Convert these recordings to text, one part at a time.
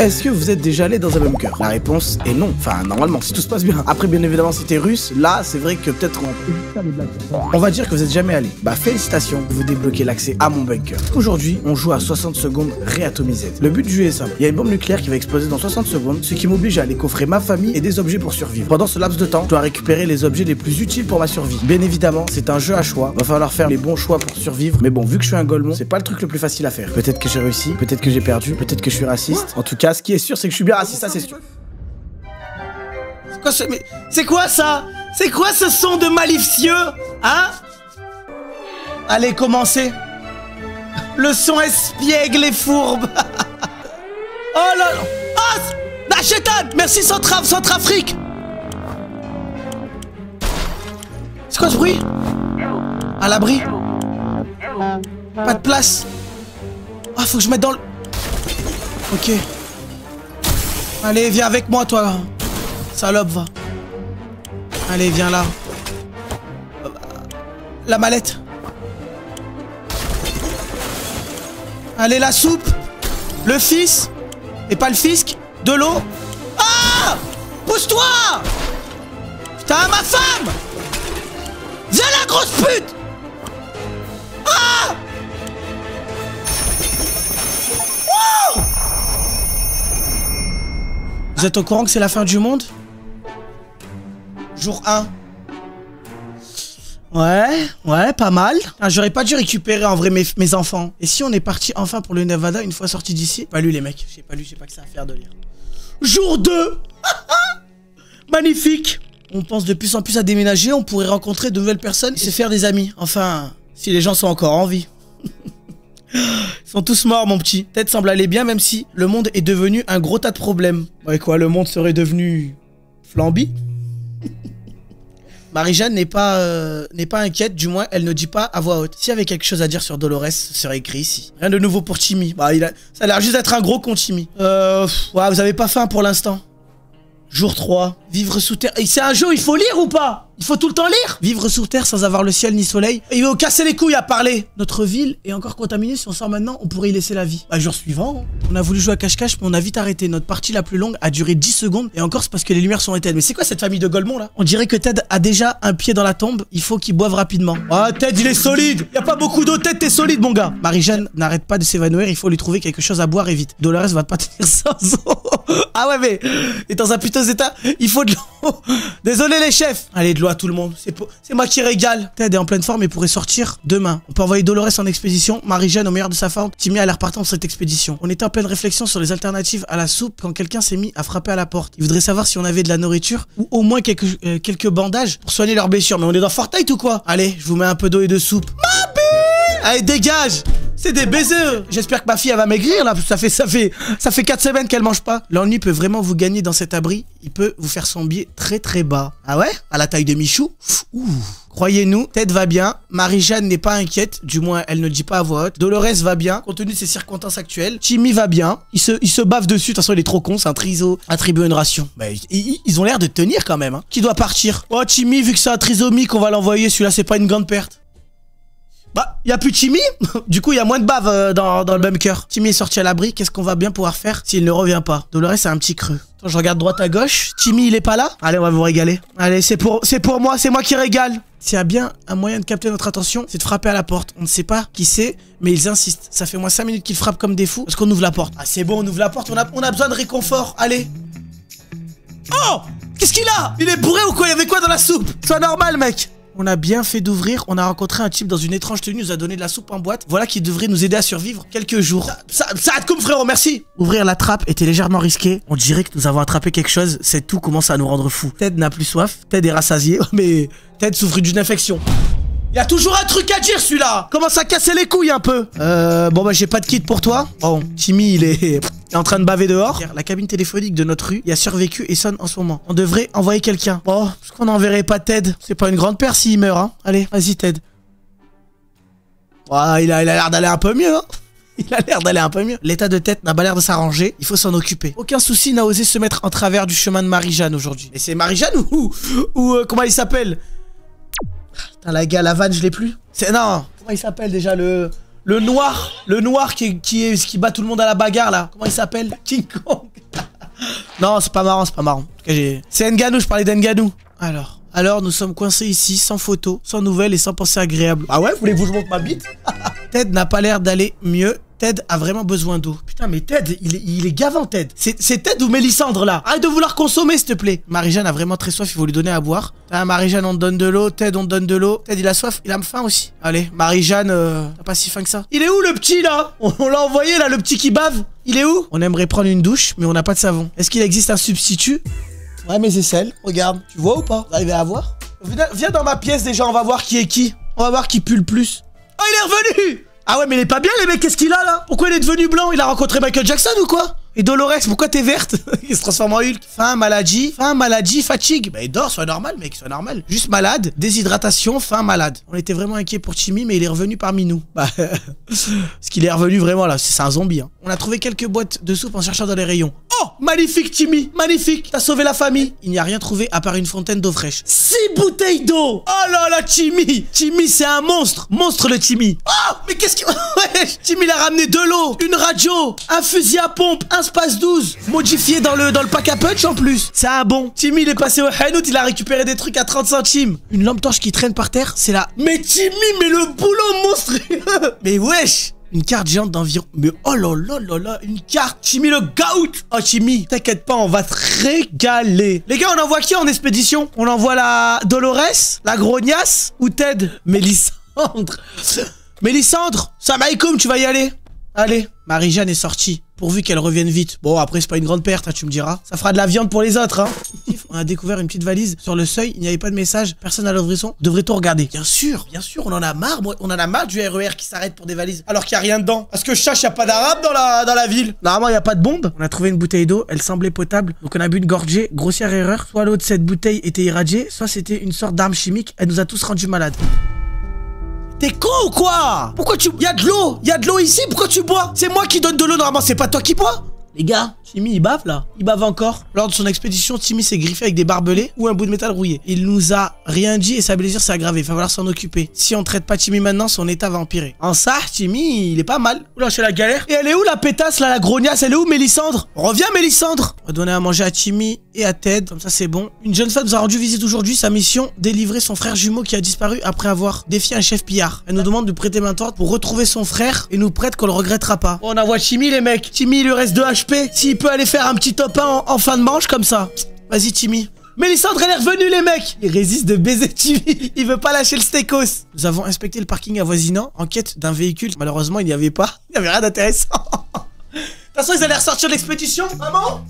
Est-ce que vous êtes déjà allé dans un bunker? La réponse est non. Enfin, normalement, si tout se passe bien. Après, bien évidemment, si t'es russe, là, c'est vrai que peut-être on va dire que vous êtes jamais allé. Bah, félicitations, vous débloquez l'accès à mon bunker. Aujourd'hui, on joue à 60 secondes réatomisées. Le but du jeu est simple. Il y a une bombe nucléaire qui va exploser dans 60 secondes, ce qui m'oblige à aller coffrer ma famille et des objets pour survivre. Pendant ce laps de temps, je dois récupérer les objets les plus utiles pour ma survie. Bien évidemment, c'est un jeu à choix. Va falloir faire les bons choix pour survivre. Mais bon, vu que je suis un golemon, c'est pas le truc le plus facile à faire. Peut-être que j'ai réussi, peut-être que j'ai perdu, peut-être que je suis raciste. En tout cas, ce qui est sûr, c'est que je suis bien raciste, ça c'est sûr. C'est quoi ça? C'est quoi ce son de malicieux? Hein? Allez, commencez. Le son espiègle et fourbe. Oh là là. Ah, Nachétan. Merci Centrafrique. C'est quoi ce bruit? À l'abri. Pas de place. Ah, faut que je mette dans le... Ok. Allez, viens avec moi, toi. Salope, va. Allez, viens là. La mallette. Allez, la soupe. Le fils. Et pas le fisc. De l'eau. Ah! Pousse-toi! Putain, ma femme! Viens la grosse pute! Ah! Wow! Vous êtes au courant que c'est la fin du monde? Jour 1. Ouais, pas mal. Ah, j'aurais pas dû récupérer en vrai mes enfants. Et si on est parti enfin pour le Nevada une fois sorti d'ici? Pas lu les mecs, j'ai pas que ça à faire de lire. Jour 2. Magnifique. On pense de plus en plus à déménager, on pourrait rencontrer de nouvelles personnes et se faire des amis. Enfin, si les gens sont encore en vie. Ils sont tous morts, mon petit. Tête semble aller bien, même si le monde est devenu un gros tas de problèmes. Ouais, quoi, le monde serait devenu... Flamby? Marie-Jeanne n'est pas inquiète, du moins, elle ne dit pas à voix haute. S'il y avait quelque chose à dire sur Dolores, ce serait écrit ici. Rien de nouveau pour Timmy. Bah, ça a l'air juste d'être un gros con, Timmy. Ouais, vous avez pas faim pour l'instant. Jour 3. Vivre sous terre. C'est un jeu, il faut lire ou pas? Il faut tout le temps lire? Vivre sous terre sans avoir le ciel ni soleil. Et il va casser les couilles à parler. Notre ville est encore contaminée. Si on sort maintenant, on pourrait y laisser la vie. Bah, jour suivant. On a voulu jouer à cache-cache, mais on a vite arrêté. Notre partie la plus longue a duré 10 secondes. Et encore, c'est parce que les lumières sont éteintes. Mais c'est quoi cette famille de golemons là? On dirait que Ted a déjà un pied dans la tombe. Il faut qu'il boive rapidement. Ah, Ted, il est solide. Y a pas beaucoup d'eau, Ted, t'es solide, mon gars. Marie-Jeanne n'arrête pas de s'évanouir. Il faut lui trouver quelque chose à boire et vite. Dolores va pas tenir sans eau. Ah ouais, mais est dans un putain d'état. Il faut de l'eau. Désolé les chefs. Allez, de l'eau à tout le monde. C'est moi qui régale. Ted est en pleine forme et pourrait sortir demain. On peut envoyer Dolores en expédition. Marie-Jeanne au meilleur de sa forme. Timmy a l'air partant pour cette expédition. On était en pleine réflexion sur les alternatives à la soupe quand quelqu'un s'est mis à frapper à la porte. Il voudrait savoir si on avait de la nourriture ou au moins quelques bandages pour soigner leurs blessures. Mais on est dans Fortnite ou quoi? Allez, je vous mets un peu d'eau et de soupe. Ma bille! Allez, dégage! C'est des baisers. J'espère que ma fille elle va maigrir là. Ça fait 4 semaines qu'elle mange pas. L'ennui peut vraiment vous gagner dans cet abri. Il peut vous faire somber très très bas. Ah ouais? À la taille de Michou? Ouh. Croyez-nous, Ted va bien. Marie-Jeanne n'est pas inquiète. Du moins, elle ne dit pas à voix haute. Dolores va bien, compte tenu de ses circonstances actuelles. Timmy va bien. Il se bave dessus. De toute façon, il est trop con. C'est un triso. Attribuer une ration. Bah, ils ont l'air de tenir quand même. Hein. Qui doit partir? Oh, Timmy, vu que c'est un trisomique, on va l'envoyer. Celui-là, c'est pas une grande perte. Bah, y a plus Timmy. Du coup, il y a moins de bave dans le bunker. Timmy est sorti à l'abri. Qu'est-ce qu'on va bien pouvoir faire s'il ne revient pas? Dolores a un petit creux. Attends, je regarde droite à gauche. Timmy, il est pas là? Allez, on va vous régaler. Allez, c'est pour moi. C'est moi qui régale. S'il y a bien un moyen de capter notre attention, c'est de frapper à la porte. On ne sait pas qui c'est, mais ils insistent. Ça fait moins 5 minutes qu'ils frappent comme des fous. Est-ce qu'on ouvre la porte? Ah, c'est bon, on ouvre la porte. On a besoin de réconfort. Allez. Oh! Qu'est-ce qu'il a? Il est bourré ou quoi? Il y avait quoi dans la soupe? Sois normal, mec. On a bien fait d'ouvrir, on a rencontré un type dans une étrange tenue, nous a donné de la soupe en boîte. Voilà qui devrait nous aider à survivre quelques jours. Ça te coupe, frérot, merci. Ouvrir la trappe était légèrement risqué. On dirait que nous avons attrapé quelque chose, c'est tout commence à nous rendre fous. Ted n'a plus soif, Ted est rassasié, mais Ted souffre d'une infection. Il y a toujours un truc à dire celui-là. Commence à casser les couilles un peu. Bon bah j'ai pas de kit pour toi. Bon, Timmy il est en train de baver dehors. La cabine téléphonique de notre rue y a survécu et sonne en ce moment. On devrait envoyer quelqu'un. Bon, est-ce qu'on n'enverrait pas Ted? C'est pas une grande perte s'il meurt, hein. Allez, vas-y Ted. Oh, il a l'air d'aller un peu mieux, hein. Il a l'air d'aller un peu mieux. L'état de tête n'a pas l'air de s'arranger. Il faut s'en occuper. Aucun souci n'a osé se mettre en travers du chemin de Marie-Jeanne aujourd'hui. Et c'est Marie-Jeanne ou comment il s'appelle? Putain, la vanne, je l'ai plus. Non, comment il s'appelle déjà le noir qui bat tout le monde à la bagarre là. Comment il s'appelle? King Kong. Non, c'est pas marrant, c'est pas marrant. En tout cas, c'est Ngannou, je parlais d'Ngannou. Alors, nous sommes coincés ici, sans photo, sans nouvelles et sans pensée agréable. Ah ouais, voulez-vous que je montre ma bite? Ted n'a pas l'air d'aller mieux. Ted a vraiment besoin d'eau. Putain, mais Ted, il est gavant, Ted. C'est Ted ou Mélissandre, là? Arrête de vouloir consommer, s'il te plaît. Marie-Jeanne a vraiment très soif, il faut lui donner à boire. Ah, Marie-Jeanne, on te donne de l'eau. Ted, on te donne de l'eau. Ted, il a soif, il a faim aussi. Allez, Marie-Jeanne, t'as pas si faim que ça. Il est où, le petit, là? On l'a envoyé, là, le petit qui bave. Il est où? On aimerait prendre une douche, mais on n'a pas de savon. Est-ce qu'il existe un substitut? Ouais, mes aisselles, regarde. Tu vois ou pas? Vous arrivez à voir? Viens dans ma pièce, déjà, on va voir qui est qui. On va voir qui pue le plus. Oh, il est revenu! Ah ouais, mais il est pas bien, les mecs, qu'est-ce qu'il a là? Pourquoi il est devenu blanc? Il a rencontré Michael Jackson ou quoi? Et Dolores, pourquoi t'es verte? Il se transforme en Hulk. Faim, maladie, fatigue. Bah il dort, sois normal, mec, sois normal. Juste malade, déshydratation, faim, malade. On était vraiment inquiets pour Timmy, mais il est revenu parmi nous. Bah, parce qu'il est revenu vraiment là, c'est un zombie. Hein. On a trouvé quelques boîtes de soupe en cherchant dans les rayons. Oh, magnifique Timmy, magnifique. T'as sauvé la famille. Il n'y a rien trouvé à part une fontaine d'eau fraîche. 6 bouteilles d'eau. Oh là là, Timmy. Timmy, c'est un monstre. Monstre le Timmy. Oh, mais qu'est-ce qu'il... Ouais, Timmy, il a ramené de l'eau, une radio, un fusil à pompe, un Space 12, modifié dans le pack à punch en plus. C'est un bon. Timmy, il est passé au Hanout, il a récupéré des trucs à 30 centimes. Une lampe torche qui traîne par terre, c'est là. Mais Timmy, mais le boulot monstrueux. Mais wesh. Une carte géante d'environ... Mais oh là là là là, une carte. Timmy le goat. Oh Timmy, t'inquiète pas, on va te régaler. Les gars, on envoie qui en expédition? On envoie la Dolores, la Grognasse ou Ted? Mélissandre. Mélissandre, salam alaikum, tu vas y aller? Allez, Marie-Jeanne est sortie. Pourvu qu'elle revienne vite. Bon, après, c'est pas une grande perte, hein, tu me diras. Ça fera de la viande pour les autres, hein. On a découvert une petite valise. Sur le seuil, il n'y avait pas de message. Personne à l'ouvrisson. Devrait-on regarder? Bien sûr, on en a marre. On en a marre du RER qui s'arrête pour des valises. Alors qu'il n'y a rien dedans. Parce que je cherche, il n'y a pas d'arabe dans la ville. Normalement, il n'y a pas de bombe. On a trouvé une bouteille d'eau. Elle semblait potable. Donc, on a bu une gorgée. Grossière erreur. Soit l'eau de cette bouteille était irradiée, soit c'était une sorte d'arme chimique. Elle nous a tous rendus malades. T'es con ou quoi? Pourquoi tu... Y'a de l'eau! Y'a de l'eau ici, pourquoi tu bois? C'est moi qui donne de l'eau, normalement, c'est pas toi qui bois? Les gars, Timmy il bave là. Il bave encore. Lors de son expédition, Timmy s'est griffé avec des barbelés ou un bout de métal rouillé. Il nous a rien dit et sa blessure s'est aggravée. Il va falloir s'en occuper. Si on traite pas Timmy maintenant, son état va empirer. En ça, Timmy, il est pas mal. Oula, c'est la galère. Et elle est où la pétasse là, la grognasse? Elle est où Mélissandre? Reviens Mélissandre. On va donner à manger à Timmy et à Ted. Comme ça, c'est bon. Une jeune femme nous a rendu visite aujourd'hui. Sa mission, délivrer son frère jumeau qui a disparu après avoir défié un chef pillard. Elle nous demande de prêter main tente pour retrouver son frère et nous prête qu'on le regrettera pas. Bon, on envoie Timmy les mecs. Timmy, il lui reste 2 HP. S'il peut aller faire un petit top 1 en fin de manche comme ça. Vas-y Timmy. Mélissandre, elle est revenue les mecs. Il résiste de baiser Timmy. Il veut pas lâcher le stekos. Nous avons inspecté le parking avoisinant en quête d'un véhicule. Malheureusement, il n'y avait pas. Il n'y avait rien d'intéressant. De toute façon, ils allaient ressortir de l'expédition. Maman,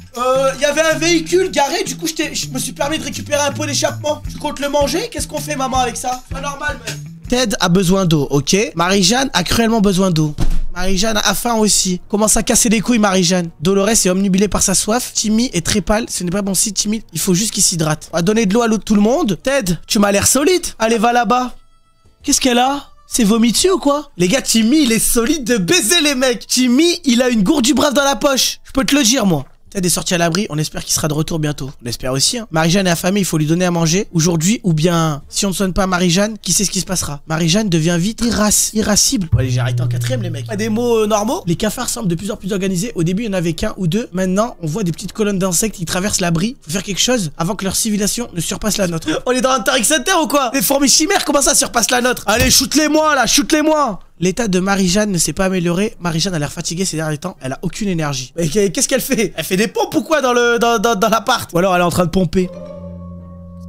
il y avait un véhicule garé. Du coup, je me suis permis de récupérer un pot d'échappement. Tu comptes le manger? Qu'est-ce qu'on fait, maman, avec ça? C'est pas normal, mec. Ted a besoin d'eau, ok? Marie-Jeanne a cruellement besoin d'eau. Marie-Jeanne a faim aussi. Commence à casser les couilles, Marie-Jeanne. Dolores est omnubilée par sa soif. Timmy est très pâle. Ce n'est pas bon si Timmy. Il faut juste qu'il s'hydrate. On va donner de l'eau à l'eau de tout le monde. Ted, tu m'as l'air solide. Allez, va là-bas. Qu'est-ce qu'elle a? C'est vomi dessus ou quoi? Les gars, Timmy, il est solide de baiser les mecs. Timmy, il a une gourde du brave dans la poche. Je peux te le dire, moi. Ted est sorti à l'abri, on espère qu'il sera de retour bientôt. On espère aussi, hein. Marie-Jeanne est affamée, il faut lui donner à manger. Aujourd'hui, ou bien, si on ne soigne pas Marie-Jeanne, qui sait ce qui se passera? Marie-Jeanne devient vite irascible. Allez, j'ai arrêté en 4ème, les mecs. Pas des mots normaux. Les cafards semblent de plus en plus organisés. Au début, il n'y en avait qu'un ou deux. Maintenant, on voit des petites colonnes d'insectes qui traversent l'abri. Faut faire quelque chose avant que leur civilisation ne surpasse la nôtre. On est dans Hunter x Hunter ou quoi? Les fourmis chimères, comment ça surpasse la nôtre? Allez, shoot-les-moi, là, shoot-les-moi. L'état de Marie-Jeanne ne s'est pas amélioré. Marie-Jeanne a l'air fatiguée ces derniers temps. Elle a aucune énergie. Mais qu'est-ce qu'elle fait? Elle fait des pompes ou quoi dans l'appart? Ou alors elle est en train de pomper.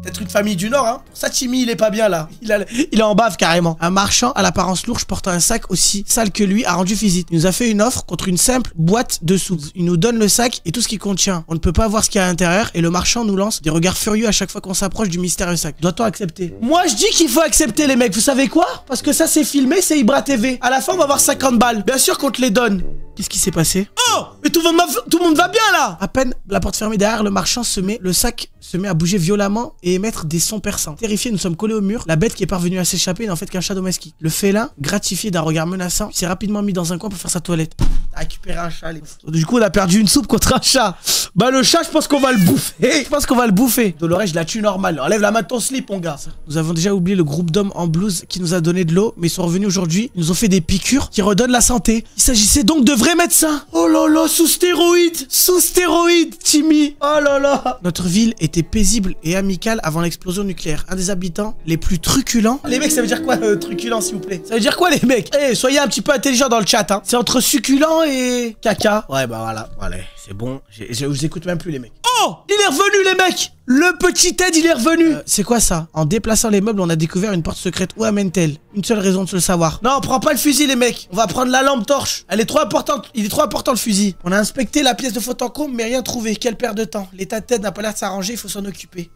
Peut-être une famille du Nord, hein. Ça, Timmy, il est pas bien, là. Il est en bave, carrément. Un marchand à l'apparence lourde portant un sac aussi sale que lui a rendu visite. Il nous a fait une offre contre une simple boîte de soupe. Il nous donne le sac et tout ce qu'il contient. On ne peut pas voir ce qu'il y a à l'intérieur et le marchand nous lance des regards furieux à chaque fois qu'on s'approche du mystérieux sac. Doit-on accepter? Moi, je dis qu'il faut accepter, les mecs. Vous savez quoi? Parce que ça, c'est filmé, c'est Ibra TV. À la fin, on va avoir 50 balles. Bien sûr qu'on te les donne. Qu'est-ce qui s'est passé? Oh! Mais tout le monde va bien, là! À peine la porte fermée derrière, le sac se met à bouger violemment et émettre des sons perçants. Terrifiés, nous sommes collés au mur. La bête qui est parvenue à s'échapper n'est en fait qu'un chat domestique. Le félin, gratifié d'un regard menaçant, s'est rapidement mis dans un coin pour faire sa toilette. T'as récupéré un chat, les... Du coup, on a perdu une soupe contre un chat. Bah, le chat, je pense qu'on va le bouffer. Dolores, je la tue normal. Enlève la main de ton slip, mon gars. Nous avons déjà oublié le groupe d'hommes en blouse qui nous a donné de l'eau, mais ils sont revenus aujourd'hui. Ils nous ont fait des piqûres qui redonnent la santé. Il s'agissait donc de vrai médecin. Oh là là, sous stéroïdes. Sous stéroïdes, Timmy. Oh là là. Notre ville était paisible et amicale avant l'explosion nucléaire. Un des habitants les plus truculents. Les mecs, ça veut dire quoi, truculent, s'il vous plaît? Ça veut dire quoi, les mecs? Eh, soyez un petit peu intelligents dans le chat, hein. C'est entre succulent et caca. Ouais, bah voilà. Allez, c'est bon. Je vous écoute même plus, les mecs. Oh, il est revenu, les mecs. Le petit Ted, il est revenu. C'est quoi ça? En déplaçant les meubles, on a découvert une porte secrète. Où amène-t-elle? Une seule raison de se le savoir. Non, on prend pas le fusil, les mecs. On va prendre la lampe torche. Elle est trop importante. Il est trop important, le fusil. On a inspecté la pièce de Photoncombe, mais rien trouvé. Quelle perte de temps. L'état de Ted n'a pas l'air de s'arranger, il faut s'en occuper.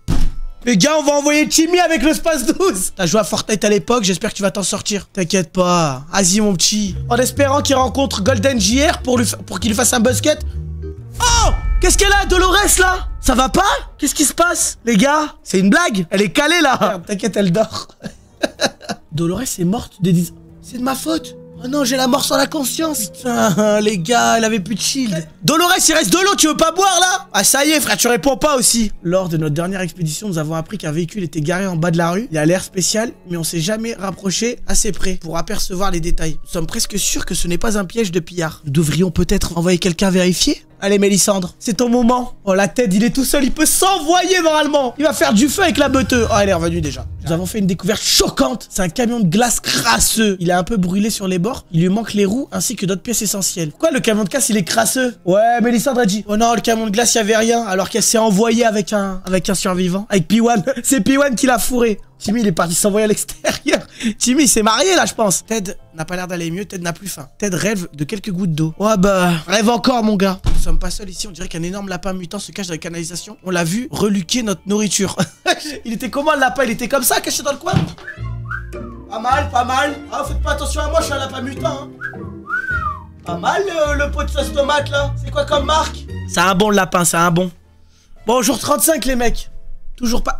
Les gars, on va envoyer Timmy avec le Space 12. T'as joué à Fortnite à l'époque, j'espère que tu vas t'en sortir. T'inquiète pas. Vas-y, mon petit. En espérant qu'il rencontre Golden JR pour qu'il lui fasse un basket. Oh! Qu'est-ce qu'elle a, Dolores, là? Ça va pas? Qu'est-ce qui se passe? Les gars, c'est une blague? Elle est calée, là. T'inquiète, elle dort. Dolores est morte des 10... C'est de ma faute. Oh non, j'ai la mort sur la conscience. Putain, les gars, elle avait plus de shield. Dolores, il reste de l'eau, tu veux pas boire, là? Ah, ça y est, frère, tu réponds pas aussi. Lors de notre dernière expédition, nous avons appris qu'un véhicule était garé en bas de la rue. Il a l'air spécial, mais on s'est jamais rapproché assez près pour apercevoir les détails. Nous sommes presque sûrs que ce n'est pas un piège de pillard. Nous devrions peut-être envoyer quelqu'un vérifier? Allez, Mélissandre, c'est ton moment. Oh, la tête, il est tout seul, il peut s'envoyer normalement. Il va faire du feu avec la beuteuse. Oh, elle est revenue déjà. Nous avons fait une découverte choquante. C'est un camion de glace crasseux. Il est un peu brûlé sur les bords. Il lui manque les roues ainsi que d'autres pièces essentielles. Pourquoi le camion de glace, il est crasseux? Ouais, Mélissandre a dit. Oh non, le camion de glace, il y avait rien. Alors qu'elle s'est envoyée avec un survivant. Avec P1. C'est P1 qui l'a fourré. Timmy, il est parti s'envoyer à l'extérieur. Timmy, il s'est marié là, je pense. Ted n'a pas l'air d'aller mieux. Ted n'a plus faim. Ted rêve de quelques gouttes d'eau. Ouais, bah, rêve encore, mon gars. Nous sommes pas seuls ici. On dirait qu'un énorme lapin mutant se cache dans la canalisation. On l'a vu reluquer notre nourriture. Il était comment, le lapin? Il était comme ça, caché dans le coin? Pas mal, pas mal. Ah, faites pas attention à moi, je suis un lapin mutant. Hein. Pas mal, le pot de sauce tomate, là. C'est quoi comme marque? C'est un bon, le lapin, c'est un bon. Bon, jour 35, les mecs. Toujours pas...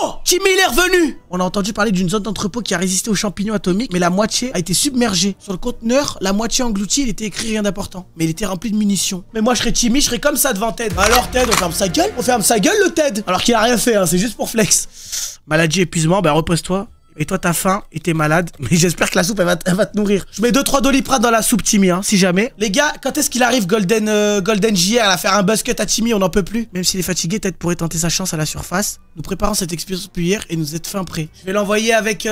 Oh! Timmy, il est revenu! On a entendu parler d'une zone d'entrepôt qui a résisté aux champignons atomiques, mais la moitié a été submergée. Sur le conteneur, la moitié engloutie, il était écrit rien d'important. Mais il était rempli de munitions. Mais moi, je serais Timmy, je serais comme ça devant Ted. Alors, Ted, on ferme sa gueule? On ferme sa gueule, le Ted! Alors qu'il a rien fait, hein, c'est juste pour flex. Maladie, épuisement, bah repose-toi. Et toi, t'as faim et t'es malade. Mais j'espère que la soupe, elle va te nourrir. Je mets 2-3 Doliprane dans la soupe, Timmy, hein, si jamais. Les gars, quand est-ce qu'il arrive, Golden JR, à faire un buzzcut à Timmy? On n'en peut plus. Même s'il est fatigué, Ted pourrait tenter sa chance à la surface. Nous préparons cette expédition depuis hier et nous êtes fin prêts. Je vais l'envoyer avec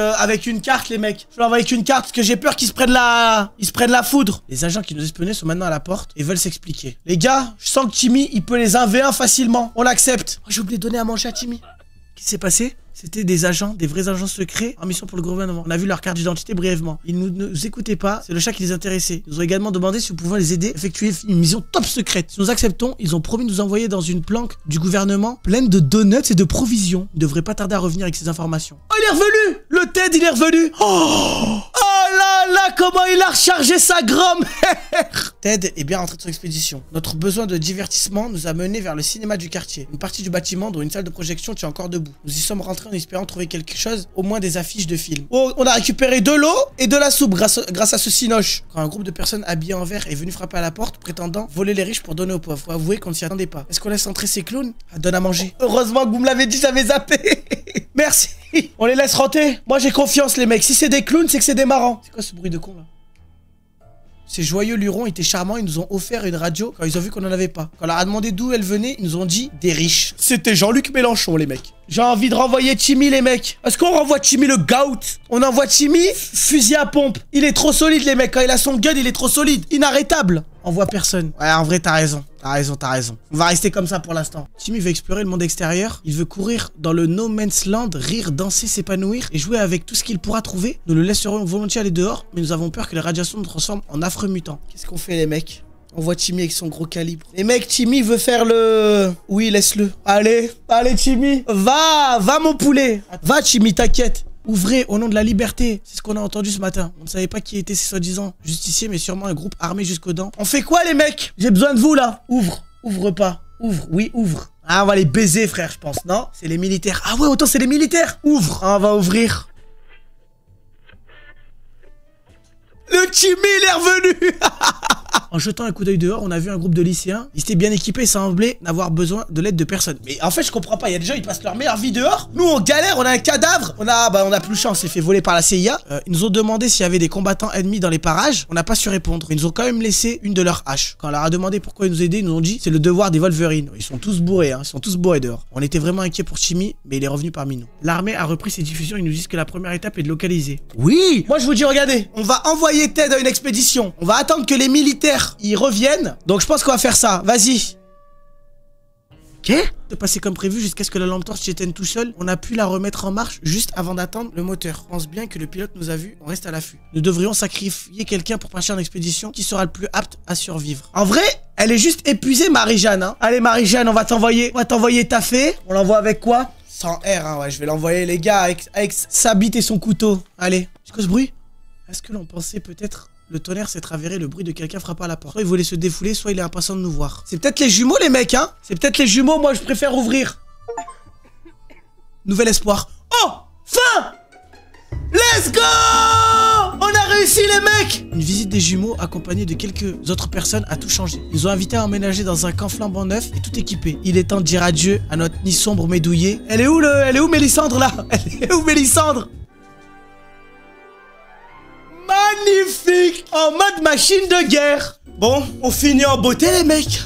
une carte, les mecs. Je vais l'envoyer avec une carte parce que j'ai peur qu'ils se prennent la foudre. Les agents qui nous espionnaient sont maintenant à la porte et veulent s'expliquer. Les gars, je sens que Timmy, il peut les 1v1 facilement. On l'accepte. Oh, j'ai oublié de donner à manger à Timmy. Qu'est-ce qui s'est passé? C'était des agents, des vrais agents secrets en mission pour le gouvernement. On a vu leur carte d'identité brièvement. Ils ne nous écoutaient pas, c'est le chat qui les intéressait. Ils nous ont également demandé si nous pouvions les aider à effectuer une mission top secrète. Si nous acceptons, ils ont promis de nous envoyer dans une planque du gouvernement pleine de donuts et de provisions. Ils ne devraient pas tarder à revenir avec ces informations. Oh, il est revenu! Le Ted, il est revenu! Oh là là, comment il a rechargé sa grand-mère! Ted est bien rentré de son expédition. Notre besoin de divertissement nous a menés vers le cinéma du quartier. Une partie du bâtiment, dont une salle de projection, tient encore debout. Nous y sommes rentrés en espérant trouver quelque chose, au moins des affiches de films. Oh, on a récupéré de l'eau et de la soupe grâce à ce cinoche. Quand un groupe de personnes habillées en vert est venu frapper à la porte, prétendant voler les riches pour donner aux pauvres. Faut avouer qu'on ne s'y attendait pas. Est-ce qu'on laisse entrer ces clowns? Ah, donne à manger. Heureusement que vous me l'avez dit, j'avais zappé. Merci. On les laisse rentrer. Moi, j'ai confiance, les mecs. Si c'est des clowns, c'est que c'est des marrants. C'est quoi ce bruit de con, là? Ces joyeux lurons étaient charmants, ils nous ont offert une radio quand ils ont vu qu'on en avait pas. Quand on leur a demandé d'où elle venait, ils nous ont dit des riches. C'était Jean-Luc Mélenchon, les mecs. J'ai envie de renvoyer Timmy, les mecs. Est-ce qu'on renvoie Timmy le gout? On envoie Timmy fusil à pompe. Il est trop solide, les mecs. Quand il a son gun, il est trop solide. Inarrêtable. On voit personne. Ouais, en vrai, t'as raison. T'as raison. On va rester comme ça pour l'instant. Timmy veut explorer le monde extérieur. Il veut courir dans le no man's land, rire, danser, s'épanouir et jouer avec tout ce qu'il pourra trouver. Nous le laisserons volontiers aller dehors, mais nous avons peur que les radiations nous transforment en affreux mutants. Qu'est-ce qu'on fait, les mecs? On voit Timmy avec son gros calibre. Les mecs, Timmy veut faire le... Oui, laisse-le. Allez, Timmy. Va mon poulet. Va, Timmy, t'inquiète. Ouvrez au nom de la liberté. C'est ce qu'on a entendu ce matin. On ne savait pas qui était ces soi-disant justiciers, mais sûrement un groupe armé jusqu'aux dents. On fait quoi, les mecs? J'ai besoin de vous, là. Ouvre pas. Ouvre, oui, ouvre. Ah, on va les baiser, frère, je pense, non? C'est les militaires. Ah ouais, autant c'est les militaires. Ouvre. Ah, on va ouvrir. Le Timmy, il est revenu. En jetant un coup d'œil dehors, on a vu un groupe de lycéens. Ils étaient bien équipés et semblaient n'avoir besoin de l'aide de personne. Mais en fait, je comprends pas. Il y a des gens, ils passent leur meilleure vie dehors. Nous, on galère, on a un cadavre. On a plus de chance, on s'est fait voler par la CIA. Ils nous ont demandé s'il y avait des combattants ennemis dans les parages. On n'a pas su répondre. Mais ils nous ont quand même laissé une de leurs haches. Quand on leur a demandé pourquoi ils nous aidaient, ils nous ont dit c'est le devoir des Wolverines. Ils sont tous bourrés, hein. Ils sont tous bourrés dehors. On était vraiment inquiets pour Chimie, mais il est revenu parmi nous. L'armée a repris ses diffusions. Ils nous disent que la première étape est de localiser. Oui. Moi, je vous dis, regardez, on va envoyer Ted à une expédition. On va attendre que les militaires y reviennent. Donc, je pense qu'on va faire ça. Vas-y. De passer comme prévu jusqu'à ce que la lampe torche s'éteigne tout seul. On a pu la remettre en marche juste avant d'attendre le moteur. Je pense bien que le pilote nous a vus, on reste à l'affût. Nous devrions sacrifier quelqu'un pour partir en expédition qui sera le plus apte à survivre. En vrai, elle est juste épuisée, Marie-Jeanne. Hein. Allez, Marie-Jeanne, on va t'envoyer taffer. On l'envoie avec quoi? Sans R, hein, ouais, je vais l'envoyer, les gars, avec sa bite et son couteau. Allez, c'est quoi ce bruit? Est-ce que l'on pensait peut-être... Le tonnerre s'est avéré le bruit de quelqu'un frappant à la porte. Soit il voulait se défouler, soit il est impatient de nous voir. C'est peut-être les jumeaux, les mecs, hein. C'est peut-être les jumeaux, moi je préfère ouvrir. Nouvel espoir. Oh, fin. Let's go. On a réussi, les mecs. Une visite des jumeaux accompagnée de quelques autres personnes a tout changé. Ils ont invité à emménager dans un camp flambant neuf et tout équipé. Il est temps de dire adieu à notre nid sombre mais douillet. Elle est où Mélissandre, là? Elle est où, Mélissandre? Magnifique! En mode machine de guerre. Bon, on finit en beauté, les mecs.